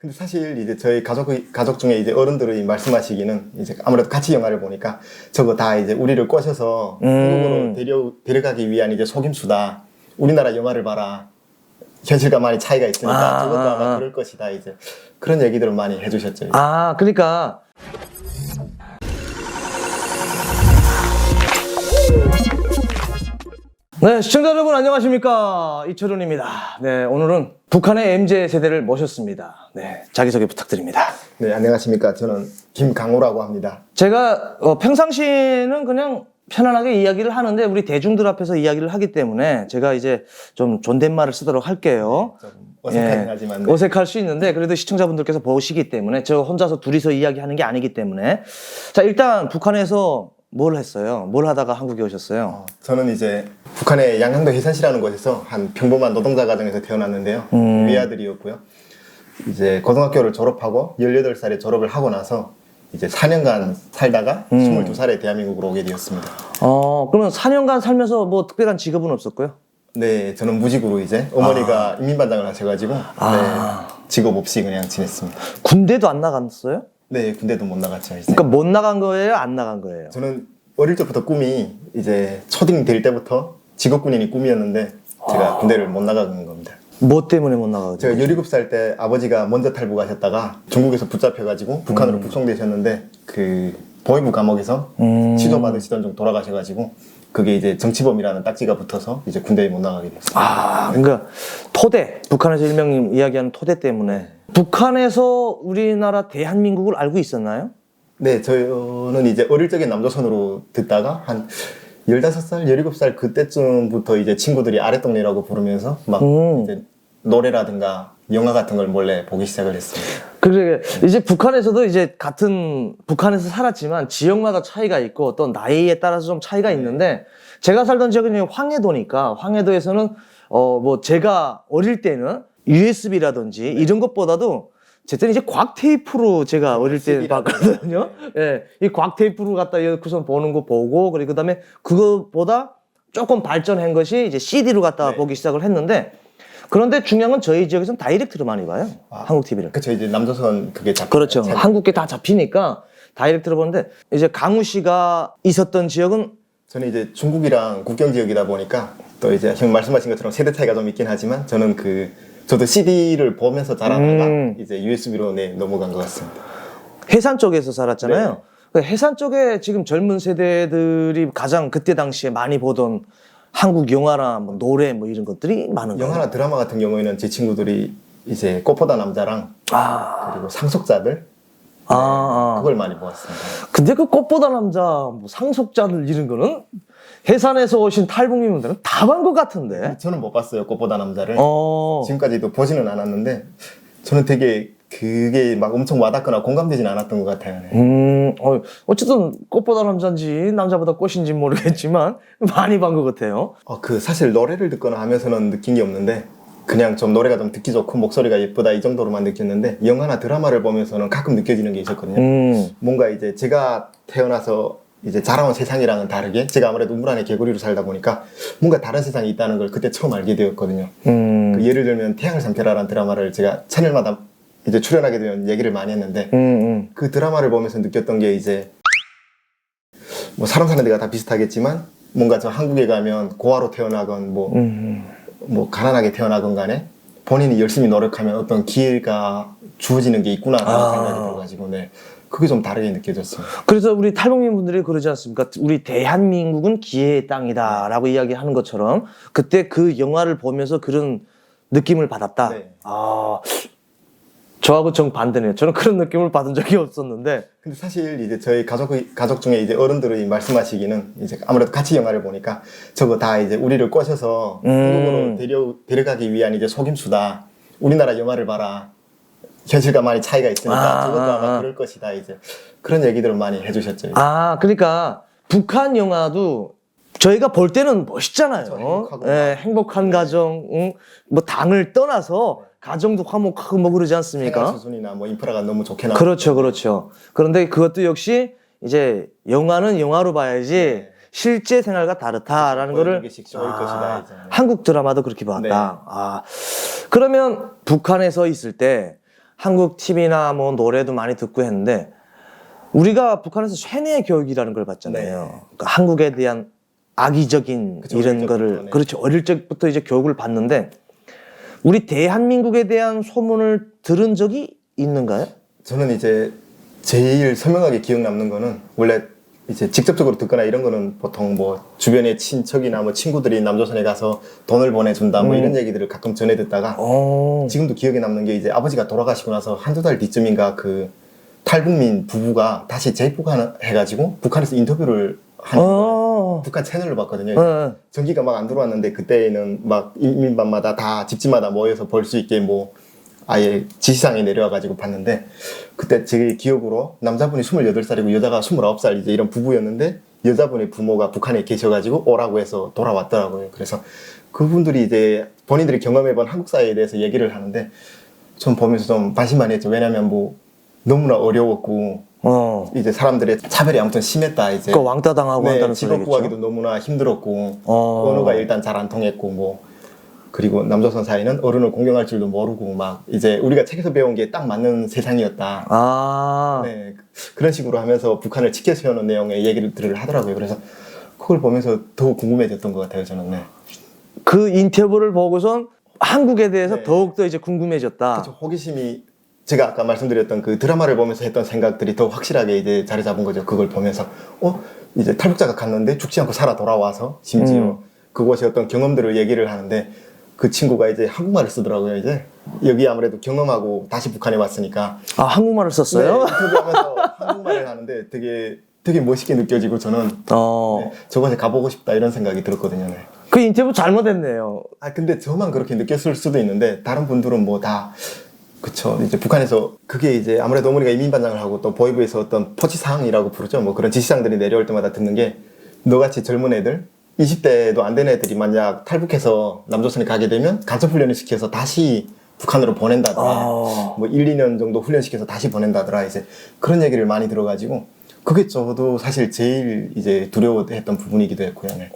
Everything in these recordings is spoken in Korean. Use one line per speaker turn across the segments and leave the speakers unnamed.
근데 사실 이제 저희 가족 중에 이제 어른들이 말씀하시기는 이제 아무래도 같이 영화를 보니까 저거 다 이제 우리를 꼬셔서 한국으로 데려가기 위한 이제 속임수다. 우리나라 영화를 봐라. 현실과 많이 차이가 있으니까 저것도 아마 그럴 것이다. 이제 그런 얘기들을 많이 해주셨죠. 이제.
그러니까. 네, 시청자 여러분 안녕하십니까. 이철훈입니다. 네, 오늘은 북한의 MZ 세대를 모셨습니다. 네, 자기소개 부탁드립니다.
네, 안녕하십니까. 저는 김강호라고 합니다.
제가 평상시에는 그냥 편안하게 이야기를 하는데 우리 대중들 앞에서 이야기를 하기 때문에 제가 이제 좀 존댓말을 쓰도록 할게요.
좀 어색하긴
예,
하지만 네.
어색할 수 있는데 그래도 시청자분들께서 보시기 때문에 저 혼자서 둘이서 이야기하는 게 아니기 때문에 자, 일단 북한에서 뭘 했어요? 뭘 하다가 한국에 오셨어요?
저는 이제 북한의 양양도 해산시라는 곳에서 한 평범한 노동자 가정에서 태어났는데요. 외아들이었고요. 이제 고등학교를 졸업하고 18살에 졸업을 하고 나서 이제 4년간 살다가 22살에 대한민국으로 오게 되었습니다.
그러면 4년간 살면서 뭐 특별한 직업은 없었고요?
네, 저는 무직으로 이제 어머니가 인민반장을 하셔가지고 네, 직업 없이 그냥 지냈습니다.
군대도 안 나갔어요?
네, 군대도 못 나갔죠. 이제.
그러니까 못 나간 거예요? 안 나간 거예요?
저는 어릴 때부터 꿈이 이제 초딩 될 때부터 직업군인이 꿈이었는데 제가 군대를 못 나가는 겁니다.
뭐 때문에 못 나가거든요?
제가 17살 때 아버지가 먼저 탈북하셨다가 중국에서 붙잡혀가지고 북한으로 북송되셨는데 그 보위부 감옥에서 취조받으시던 중 돌아가셔가지고 그게 이제 정치범이라는 딱지가 붙어서 이제 군대에 못 나가게 됐어요.
그러니까 토대, 북한에서 일명 이야기하는 토대 때문에 북한에서 우리나라 대한민국을 알고 있었나요?
네, 저는 이제 어릴 적에 남조선으로 듣다가 한 15살, 17살 그때쯤부터 이제 친구들이 아랫동네라고 부르면서 막 이제 노래라든가 영화 같은 걸 몰래 보기 시작을 했습니다.
그래, 이제 북한에서도 이제 같은 북한에서 살았지만 지역마다 차이가 있고 어떤 나이에 따라서 좀 차이가 있는데 제가 살던 지역은 황해도니까 황해도에서는 뭐 제가 어릴 때는 USB라든지 이런 것보다도 제 때는 이제 곽테이프로 제가 어릴 때 봤거든요. 예, 이 곽테이프로 갖다 이렇게서 보는 거 보고 그리고 그다음에 그거보다 조금 발전한 것이 이제 CD로 갖다 보기 시작을 했는데 그런데 중요한 건 저희 지역에서는 다이렉트로 많이 봐요. 한국 TV를.
그렇죠. 이제 남조선 그게 잡히죠.
그렇죠. 한국계 다 잡히니까 다이렉트로 보는데 이제 강우 씨가 있었던 지역은
저는 이제 중국이랑 국경 지역이다 보니까 또 이제 형 말씀하신 것처럼 세대 차이가 좀 있긴 하지만 저는 저도 CD를 보면서 자라다가 이제 USB로 넘어간 것 같습니다.
해산 쪽에서 살았잖아요. 그 해산 쪽에 지금 젊은 세대들이 가장 그때 당시에 많이 보던 한국 영화나 뭐 노래 뭐 이런 것들이 많은 거예요.
영화나 드라마 같은 경우에는 제 친구들이 이제 꽃보다 남자랑 그리고 상속자들 그걸 많이 보았습니다.
근데 그 꽃보다 남자 뭐 상속자들 이런 거는 해산에서 오신 탈북민분들은 다 본 것 같은데.
저는 못 봤어요. 꽃보다 남자를. 지금까지도 보지는 않았는데 저는 되게 그게 막 엄청 와닿거나 공감되진 않았던 것 같아요. 네.
어쨌든 꽃보다 남자인지 남자보다 꽃인지 모르겠지만 많이 본 것 같아요.
사실 노래를 듣거나 하면서는 느낀 게 없는데 그냥 좀 노래가 좀 듣기 좋고 목소리가 예쁘다 이 정도로만 느꼈는데 영화나 드라마를 보면서는 가끔 느껴지는 게 있었거든요. 뭔가 이제 제가 태어나서 이제 자라온 세상이랑은 다르게 제가 아무래도 우물 안에 개구리로 살다 보니까 뭔가 다른 세상이 있다는 걸 그때 처음 알게 되었거든요. 그 예를 들면 태양을 삼켜라라는 드라마를 제가 채널마다 이제 출연하게 되면 얘기를 많이 했는데 그 드라마를 보면서 느꼈던 게 이제 뭐 사람 사는 데가 다 비슷하겠지만 뭔가 저 한국에 가면 고아로 태어나건 뭐 가난하게 태어나건 간에 본인이 열심히 노력하면 어떤 기회가 주어지는 게 있구나라는 생각이 들어가지고 그게 좀 다르게 느껴졌어요.
그래서 우리 탈북민 분들이 그러지 않습니까? 우리 대한민국은 기회의 땅이다라고 이야기하는 것처럼 그때 그 영화를 보면서 그런 느낌을 받았다.
네.
저하고 정반대네요. 저는 그런 느낌을 받은 적이 없었는데.
근데 사실 이제 저희 가족 중에 이제 어른들이 말씀하시기는 이제 아무래도 같이 영화를 보니까 저거 다 이제 우리를 꼬셔서 한국으로 데려가기 위한 이제 속임수다. 우리나라 영화를 봐라. 현실과 많이 차이가 있으니까 저것도 아마 그럴 것이다. 이제 그런 얘기들을 많이 해주셨죠. 이제.
그러니까 북한 영화도 저희가 볼 때는 멋있잖아요. 행복한 가정, 뭐 당을 떠나서 가정도 화목하고 뭐 그러지 않습니까?
생활 수준이나 뭐 인프라가 너무 좋게 나오고.
그렇죠. 그런데 그것도 역시 이제 영화는 영화로 봐야지 실제 생활과 다르다라는 거를 한국 드라마도 그렇게 봤다. 그러면 북한에서 있을 때 한국 TV나 뭐 노래도 많이 듣고 했는데 우리가 북한에서 쇠뇌 교육이라는 걸 받잖아요.
네.
그러니까 한국에 대한 악의적인
그쵸,
이런
어릴
거를
적부터, 네.
그렇죠. 어릴 적부터 이제 교육을 받는데 우리 대한민국에 대한 소문을 들은 적이 있는가요?
저는 이제 제일 선명하게 기억 남는 거는 원래 이제 직접적으로 듣거나 이런 거는 보통 뭐 주변의 친척이나 뭐 친구들이 남조선에 가서 돈을 보내준다 뭐 이런 얘기들을 가끔 전해 듣다가 지금도 기억에 남는 게 이제 아버지가 돌아가시고 나서 한두 달 뒤쯤인가 그 탈북민 부부가 다시 재입국해가지고 북한에서 인터뷰를 하는 거예요. 북한 채널로 봤거든요. 전기가 막 안 들어왔는데 그때는 막 인민반마다 다 집집마다 모여서 볼 수 있게 뭐 아예 지시상에 내려와가지고 봤는데 그때 제 기억으로 남자분이 28살이고 여자가 29살 이제 이런 부부였는데 여자분의 부모가 북한에 계셔가지고 오라고 해서 돌아왔더라고요. 그래서 그분들이 이제 본인들이 경험해본 한국 사회에 대해서 얘기를 하는데 전 보면서 좀 반신반의했죠. 왜냐면 뭐 너무나 어려웠고 이제 사람들의 차별이 아무튼 심했다. 이제
그 왕따 당하고 한다는
직업
소리겠죠.
구하기도 너무나 힘들었고 언어가 일단 잘 안 통했고 뭐 그리고 남조선 사회는 어른을 공경할 줄도 모르고 막 이제 우리가 책에서 배운 게 딱 맞는 세상이었다. 네, 그런 식으로 하면서 북한을 치켜 세우는 내용의 얘기를 하더라고요. 그래서 그걸 보면서 더 궁금해졌던 것 같아요. 저는. 네.
그 인터뷰를 보고선 한국에 대해서
네.
더욱더 이제 궁금해졌다.
그렇죠. 호기심이 제가 아까 말씀드렸던 그 드라마를 보면서 했던 생각들이 더 확실하게 이제 자리 잡은 거죠. 그걸 보면서 이제 탈북자가 갔는데 죽지 않고 살아 돌아와서 심지어 그곳의 어떤 경험들을 얘기를 하는데 그 친구가 이제 한국말을 쓰더라고요. 이제 여기 아무래도 경험하고 다시 북한에 왔으니까
한국말을 썼어요?
네, 인터뷰하면서 한국말을 하는데 되게 멋있게 느껴지고 저는 네, 저곳에 가보고 싶다 이런 생각이 들었거든요. 네.
그 인터뷰 잘못했네요.
근데 저만 그렇게 느꼈을 수도 있는데 다른 분들은 뭐 다 그쵸. 이제 북한에서 그게 이제 아무래도 어머니가 이민반장을 하고 또 보위부에서 어떤 포지사항이라고 부르죠. 뭐 그런 지시사항들이 내려올 때마다 듣는 게 너같이 젊은 애들 20대도 안 된 애들이 만약 탈북해서 남조선에 가게 되면 간첩훈련을 시켜서 다시 북한으로 보낸다더라. 뭐 1, 2년 정도 훈련시켜서 다시 보낸다더라. 이제 그런 얘기를 많이 들어가지고 그게 저도 사실 제일 이제 두려워했던 부분이기도 했고요. 네.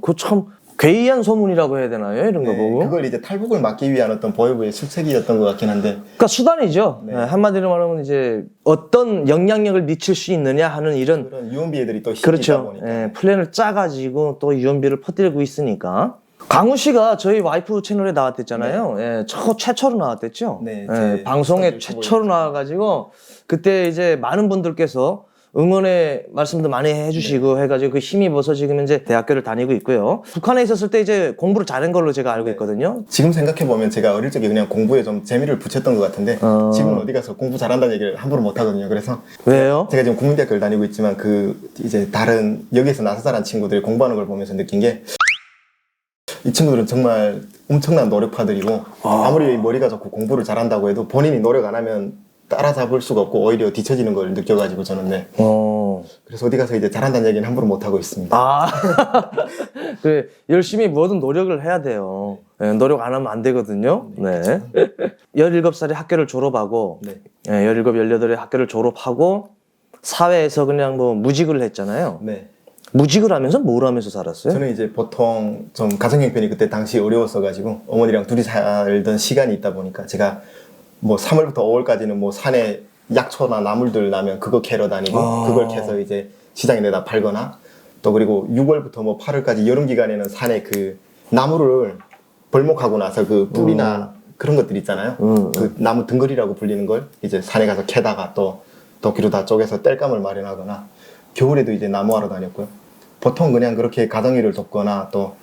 그 참 괴이한 소문이라고 해야 되나요? 이런 거 보고.
그걸 이제 탈북을 막기 위한 어떤 보위부의 수책이었던 것 같긴 한데.
그러니까 수단이죠.
네.
한마디로 말하면 이제 어떤 영향력을 미칠 수 있느냐 하는 이런
그런 유언비 애들이 또
그렇죠.
보니까.
플랜을 짜가지고 또 유언비를 퍼뜨리고 있으니까. 강우 씨가 저희 와이프 채널에 나왔댔잖아요. 최초로 나왔댔죠.
네,
방송에 최초로 나와가지고 그때 이제 많은 분들께서 응원의 말씀도 많이 해주시고 해가지고 그 힘입어서 지금 이제 대학교를 다니고 있고요. 북한에 있었을 때 이제 공부를 잘한 걸로 제가 알고 있거든요.
지금 생각해보면 제가 어릴 적에 그냥 공부에 좀 재미를 붙였던 것 같은데 지금은 어디 가서 공부 잘한다는 얘기를 함부로 못 하거든요. 그래서
왜요?
제가 지금 국민대학교를 다니고 있지만 그 이제 다른 여기에서 나서 자란 친구들이 공부하는 걸 보면서 느낀 게 이 친구들은 정말 엄청난 노력파들이고 아무리 머리가 좋고 공부를 잘한다고 해도 본인이 노력 안 하면 따라잡을 수가 없고 오히려 뒤처지는 걸 느껴가지고 저는 네. 그래서 어디 가서 이제 잘한다는 얘기는 함부로 못 하고 있습니다.
그 열심히 뭐든 노력을 해야 돼요. 노력 안 하면 안 되거든요. 네. 17살에 학교를 졸업하고 17, 18에 학교를 졸업하고 사회에서 그냥 뭐 무직을 했잖아요.
네.
무직을 하면서 뭘 하면서 살았어요?
저는 이제 보통 좀 가정 형편이 그때 당시 어려웠어가지고 어머니랑 둘이 살던 시간이 있다 보니까 제가 뭐 3월부터 5월까지는 뭐 산에 약초나 나물들 나면 그거 캐러 다니고 그걸 캐서 이제 시장에 내다 팔거나 또 그리고 6월부터 뭐 8월까지 여름 기간에는 산에 그 나무를 벌목하고 나서 그 뿌리나 그런 것들 있잖아요. 그 나무 등거리라고 불리는 걸 이제 산에 가서 캐다가 또 도끼로 다 쪼개서 땔감을 마련하거나 겨울에도 이제 나무하러 다녔고요. 보통 그냥 그렇게 가정일을 돕거나 또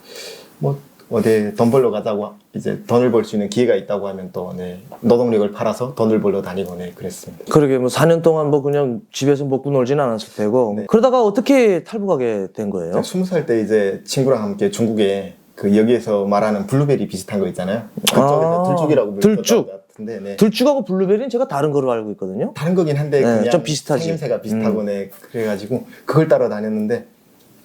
뭐 어디 돈 벌러 가자고 이제 돈을 벌 수 있는 기회가 있다고 하면 또 노동력을 팔아서 돈을 벌러 다니고 그랬습니다.
그러게 뭐 4년 동안 뭐 그냥 집에서 먹고 놀지는 않았을 테고 그러다가 어떻게 탈북하게 된 거예요?
20살 때 이제 친구랑 함께 중국에 그 여기에서 말하는 블루베리 비슷한 거 있잖아요. 그쪽에서 들쭉이라고
들쭉.
것 같은데 네.
들쭉하고 블루베리는 제가 다른 거로 알고 있거든요.
다른 거긴 한데 그냥
좀 비슷하지.
생김새가 비슷하고 그래가지고 그걸 따라 다녔는데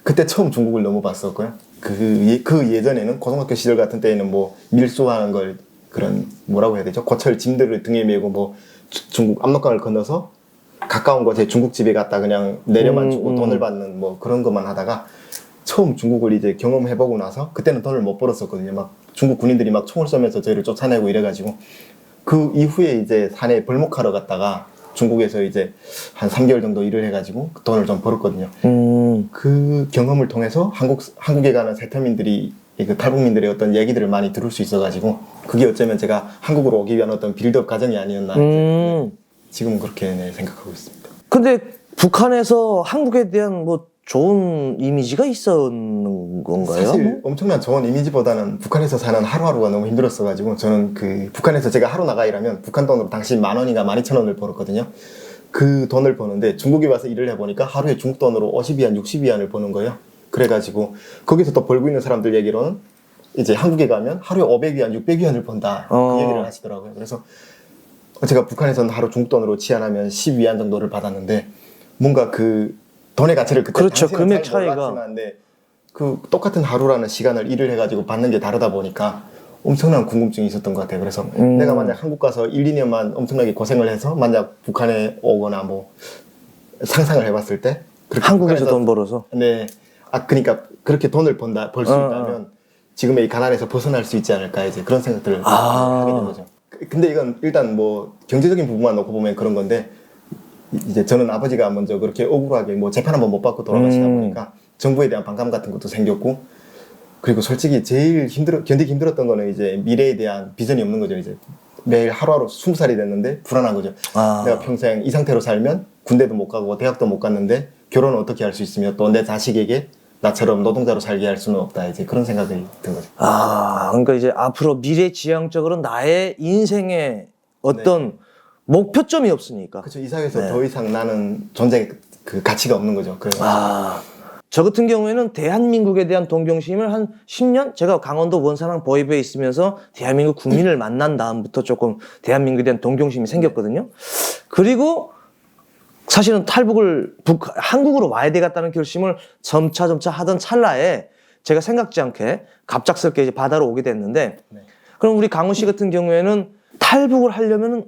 그때 처음 중국을 너무 봤었고요. 그 예전에는 고등학교 시절 같은 때에는 뭐 밀수하는 걸 그런 뭐라고 해야 되죠? 고철 짐들을 등에 메고 뭐 중국 압록강을 건너서 가까운 곳에 중국집에 갔다 그냥 내려만 주고 돈을 받는 뭐 그런 것만 하다가 처음 중국을 이제 경험해보고 나서 그때는 돈을 못 벌었었거든요. 막 중국 군인들이 막 총을 쏘면서 저희를 쫓아내고 이래가지고 그 이후에 이제 산에 벌목하러 갔다가 중국에서 이제 한 3개월 정도 일을 해가지고 돈을 좀 벌었거든요. 그 경험을 통해서 한국에 가는 세터민들이 그 탈북민들의 어떤 얘기들을 많이 들을 수 있어가지고 그게 어쩌면 제가 한국으로 오기 위한 어떤 빌드업 과정이 아니었나 이제 지금은 그렇게 네, 생각하고 있습니다.
근데 북한에서 한국에 대한 뭐 좋은 이미지가 있었는 건가요?
사실 엄청난 좋은 이미지보다는 북한에서 사는 하루하루가 너무 힘들었어가지고 저는 그 북한에서 제가 하루 나가 일하면 북한 돈으로 당시 10,000원인가 12,000원을 벌었거든요. 그 돈을 버는데 중국에 와서 일을 해보니까 하루에 중국 돈으로 50위안, 60위안을 버는 거예요. 그래가지고 거기서 또 벌고 있는 사람들 얘기로는 이제 한국에 가면 하루에 500위안, 600위안을 번다 그 얘기를 하시더라고요. 그래서 제가 북한에서는 하루 중국 돈으로 치환하면 10위안 정도를 받았는데 뭔가 그 돈의 가치를 그때
그렇죠.
당시는
금액
잘
차이가.
몰랐지만 네, 그 똑같은 하루라는 시간을 일을 해가지고 받는 게 다르다 보니까 엄청난 궁금증이 있었던 것 같아요. 그래서 내가 만약 한국 가서 1, 2년만 엄청나게 고생을 해서 만약 북한에 오거나 뭐 상상을 해봤을 때 그렇게
한국에서
북한에서
돈 벌어서.
네, 그러니까 그렇게 돈을 벌 수 있다면 지금의 이 가난에서 벗어날 수 있지 않을까 이제 그런 생각들을 하게 된 거죠. 근데 이건 일단 뭐 경제적인 부분만 놓고 보면 그런 건데 이제 저는 아버지가 먼저 그렇게 억울하게 뭐 재판 한번 못 받고 돌아가시다 보니까 정부에 대한 반감 같은 것도 생겼고 그리고 솔직히 제일 견디기 힘들었던 거는 이제 미래에 대한 비전이 없는 거죠. 이제 매일 하루하루 20살이 됐는데 불안한 거죠. 내가 평생 이 상태로 살면 군대도 못 가고 대학도 못 갔는데 결혼은 어떻게 할 수 있으며 또 내 자식에게 나처럼 노동자로 살게 할 수는 없다. 이제 그런 생각이 든 거죠.
그러니까 이제 앞으로 미래지향적으로 나의 인생의 어떤 목표점이 없으니까.
그렇죠. 이 사회에서 더 이상 나는 존재 그 가치가 없는 거죠. 그래서
저 같은 경우에는 대한민국에 대한 동경심을 한 10년? 제가 강원도 원산항 보위부에 있으면서 대한민국 국민을 만난 다음부터 조금 대한민국에 대한 동경심이 생겼거든요. 그리고 사실은 탈북을 한국으로 와야 되겠다는 결심을 점차 하던 찰나에 제가 생각지 않게 갑작스럽게 이제 바다로 오게 됐는데 그럼 우리 강훈 씨 같은 경우에는 탈북을 하려면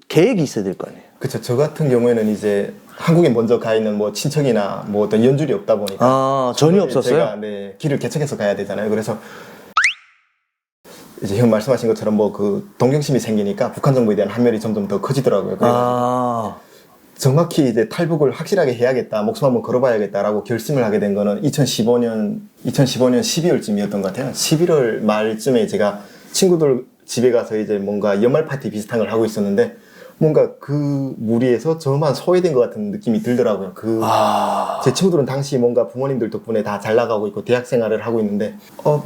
계획이 있어야 될 거 아니에요?
그렇죠. 저 같은 경우에는 이제 한국에 먼저 가 있는 뭐 친척이나 뭐 어떤 연줄이 없다 보니까
전혀 없었어요?
제가 네, 길을 개척해서 가야 되잖아요. 그래서 이제 형 말씀하신 것처럼 뭐 그 동경심이 생기니까 북한 정부에 대한 환멸이 점점 더 커지더라고요. 그래서 정확히 이제 탈북을 확실하게 해야겠다, 목숨 한번 걸어봐야겠다라고 결심을 하게 된 거는 2015년 12월쯤이었던 것 같아요. 11월 말쯤에 제가 친구들 집에 가서 이제 뭔가 연말 파티 비슷한 걸 하고 있었는데 뭔가 그 무리에서 저만 소외된 것 같은 느낌이 들더라고요. 제 친구들은 당시 뭔가 부모님들 덕분에 다 잘 나가고 있고 대학 생활을 하고 있는데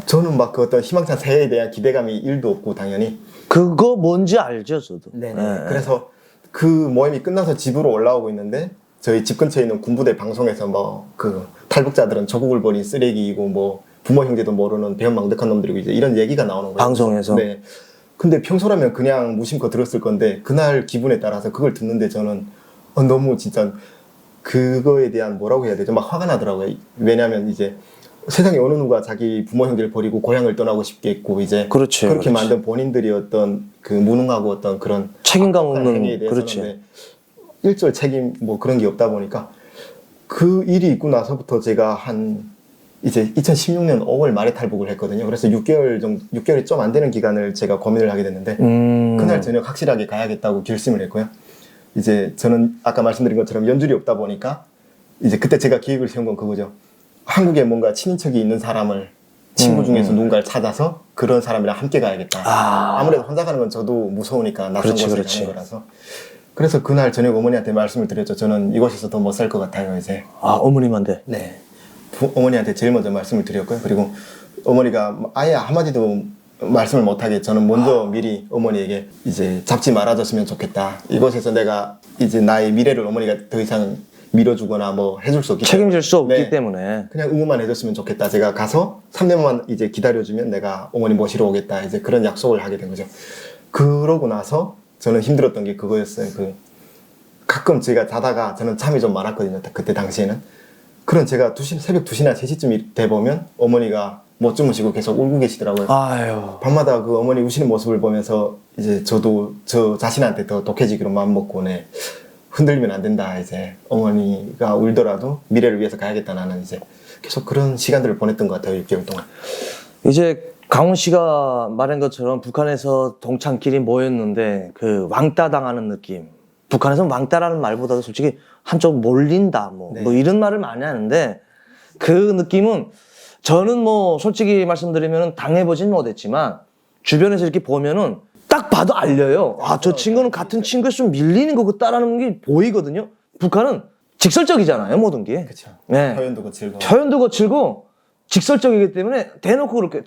저는 막 그 어떤 희망찬 새해에 대한 기대감이 1도 없고 당연히
그거 뭔지 알죠, 저도.
그래서 그 모임이 끝나서 집으로 올라오고 있는데 저희 집 근처에 있는 군부대 방송에서 뭐 그 탈북자들은 조국을 버린 쓰레기이고 뭐 부모 형제도 모르는 배은망덕한 놈들이고 이제 이런 얘기가 나오는 거예요.
방송에서.
네. 근데 평소라면 그냥 무심코 들었을 건데 그날 기분에 따라서 그걸 듣는데 저는 너무 진짜 그거에 대한 뭐라고 해야 되죠? 막 화가 나더라고요. 왜냐하면 이제 세상에 어느 누가 자기 부모 형제를 버리고 고향을 떠나고 싶겠고 이제 그렇게 만든 본인들이 어떤 그 무능하고 어떤 그런
책임감 없는
행위에 대해서는 일절 책임 뭐 그런 게 없다 보니까 그 일이 있고 나서부터 제가 한 이제 2016년 5월 말에 탈북을 했거든요. 그래서 6개월이 좀 안 되는 기간을 제가 고민을 하게 됐는데 그날 저녁 확실하게 가야겠다고 결심을 했고요. 이제 저는 아까 말씀드린 것처럼 연줄이 없다 보니까 이제 그때 제가 계획을 세운 건 그거죠. 한국에 뭔가 친인척이 있는 사람을 친구 중에서 누군가를 찾아서 그런 사람이랑 함께 가야겠다. 아무래도 혼자 가는 건 저도 무서우니까 낯선 곳에 가는 거라서. 그래서 그날 저녁 어머니한테 말씀을 드렸죠. 저는 이곳에서 더 못 살 것 같아요, 이제.
어머님한테?
네. 어머니한테 제일 먼저 말씀을 드렸고요. 그리고 어머니가 아예 한마디도 말씀을 못하게 저는 먼저 미리 어머니에게 이제 잡지 말아줬으면 좋겠다. 이곳에서 내가 이제 나의 미래를 어머니가 더 이상 밀어주거나 뭐 해줄 수 없기 때문에
책임질 수 없기 때문에
그냥 응원만 해줬으면 좋겠다. 제가 가서 3년만 이제 기다려주면 내가 어머니 모시러 오겠다. 이제 그런 약속을 하게 된 거죠. 그러고 나서 저는 힘들었던 게 그거였어요. 가끔 제가 자다가 저는 잠이 좀 많았거든요. 그때 당시에는. 그런 제가 새벽 2시나 3시쯤 돼 보면 어머니가 못 주무시고 계속 울고 계시더라고요. 밤마다 그 어머니 우시는 모습을 보면서 이제 저도 저 자신한테 더 독해지기로 마음먹고 흔들리면 안 된다. 이제 어머니가 울더라도 미래를 위해서 가야겠다. 나는 이제 계속 그런 시간들을 보냈던 것 같아요. 6개월 동안.
이제 강원 씨가 말한 것처럼 북한에서 동창끼리 모였는데 그 왕따 당하는 느낌. 북한에서는 왕따라는 말보다도 솔직히 한쪽 몰린다 뭐,
네.
뭐 이런 말을 많이 하는데 그 느낌은 저는 뭐 솔직히 말씀드리면 당해보진 못했지만 주변에서 이렇게 보면은 딱 봐도 알려요. 아, 저 친구는 같은 친구에서 좀 밀리는 거 같다라는 게 보이거든요. 북한은 직설적이잖아요, 모든 게.
그렇죠.
네.
표현도 거칠고.
표현도 거칠고 직설적이기 때문에 대놓고 그렇게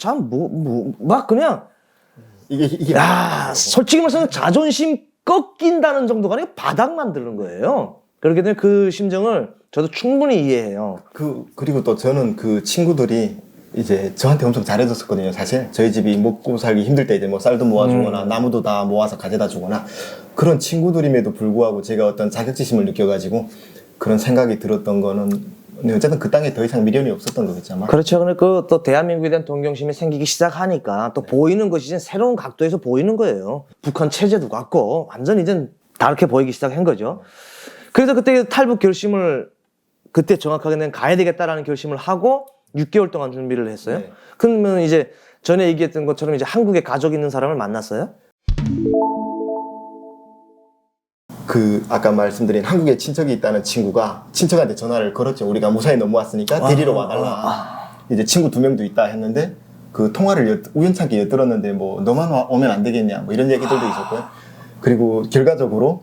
막 그냥
이게
야, 솔직히 말해서 자존심 꺾인다는 정도가 아니라 바닥 만드는 거예요. 그렇기 때문에 그 심정을 저도 충분히 이해해요.
그리고 또 저는 그 친구들이 이제 저한테 엄청 잘해줬었거든요. 사실 저희 집이 먹고 살기 힘들 때 이제 뭐 쌀도 모아주거나 나무도 다 모아서 가져다 주거나 그런 친구들임에도 불구하고 제가 어떤 자격지심을 느껴가지고 그런 생각이 들었던 거는 어쨌든 그 땅에 더 이상 미련이 없었던 거겠죠 아마.
그렇죠. 근데 그 또 대한민국에 대한 동경심이 생기기 시작하니까 또 보이는 것이 이제 새로운 각도에서 보이는 거예요. 북한 체제도 같고 완전 이제 다르게 보이기 시작한 거죠. 그래서 그때 탈북 결심을 그때 정확하게 는 가야 되겠다라는 결심을 하고 6개월 동안 준비를 했어요.
네.
그러면 이제 전에 얘기했던 것처럼 이제 한국에 가족 있는 사람을 만났어요?
그 아까 말씀드린 한국에 친척이 있다는 친구가 친척한테 전화를 걸었죠. 우리가 무사히 넘어왔으니까 데리러 와달라. 이제 친구 2명도 있다 했는데 그 통화를 우연찮게 엿들었는데 뭐 너만 오면 안 되겠냐 뭐 이런 얘기들도 있었고요. 그리고 결과적으로